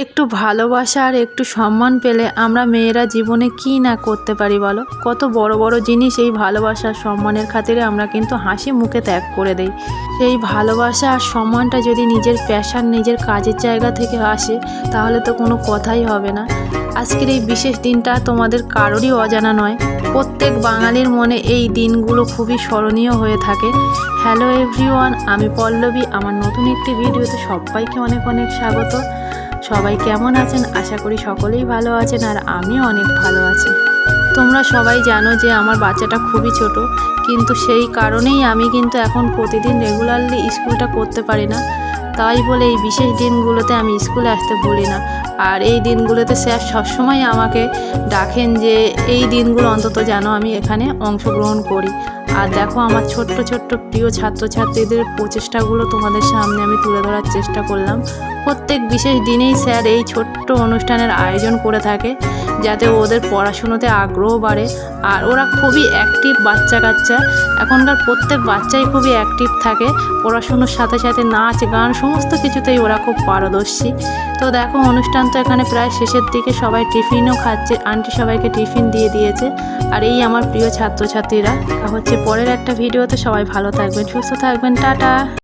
একটু ভালোবাসা আর একটু সম্মান পেলে আমরা মেয়েরা জীবনে কি না করতে পারি বলো। কত বড় বড় জিনিস এই ভালোবাসা সম্মানের খাতিরে আমরা কিন্তু হাসি মুখে ত্যাগ করে দেই। সেই ভালোবাসা আর সম্মানটা যদি নিজের প্যাশন নিজের কাজের জায়গা থেকে আসে তাহলে তো কোনো কথাই হবে না। আজকের এই বিশেষ দিনটা তোমাদের কারোরই অজানা নয়। প্রত্যেক বাঙালির মনে এই দিনগুলো খুবই স্মরণীয় হয়ে থাকে। হ্যালো এভরিওয়ান, আমি পল্লবী। আমার নতুন একটি ভিডিওতে সবাইকে অনেক অনেক স্বাগত। সবাই কেমন আছেন? আশা করি সকলেই ভালো আছেন আর আমিও অনেক ভালো আছি। তোমরা সবাই জানো যে আমার বাচ্চাটা খুবই ছোট, কিন্তু সেই কারণেই আমি কিন্তু এখন প্রতিদিন রেগুলারলি স্কুলটা করতে পারি না। তাই বলে এই বিশেষ দিনগুলোতে আমি স্কুলে আসতে ভুলি না। আর এই দিনগুলোতে স্যার সবসময় আমাকে ডাকেন যে এই দিনগুলো অন্তত যেন আমি এখানে অংশগ্রহণ করি। আর দেখো আমার ছোট্ট ছোট্ট প্রিয় ছাত্রছাত্রীদের প্রচেষ্টাগুলো তোমাদের সামনে আমি তুলে ধরার চেষ্টা করলাম। প্রত্যেক বিশেষ দিনেই স্যার এই ছোট্ট অনুষ্ঠানের আয়োজন করে থাকে যাতে ওদের পড়াশুনোতে আগ্রহ বাড়ে। আর ওরা খুবই অ্যাক্টিভ বাচ্চা কাচ্চা, এখনকার প্রত্যেক বাচ্চাই খুবই অ্যাক্টিভ থাকে। পড়াশুনোর সাথে সাথে নাচ গান সমস্ত কিছুতেই ওরা খুব পারদর্শী। তো দেখো অনুষ্ঠান তো এখানে প্রায় শেষের দিকে, সবাই টিফিনও খাচ্ছে। আন্টি সবাইকে টিফিন দিয়ে দিয়েছে। আর এই আমার প্রিয় ছাত্রছাত্রীরা হচ্ছে। পরের একটা ভিডিওতে সবাই ভালো থাকবেন, সুস্থ থাকবেন, টাটা।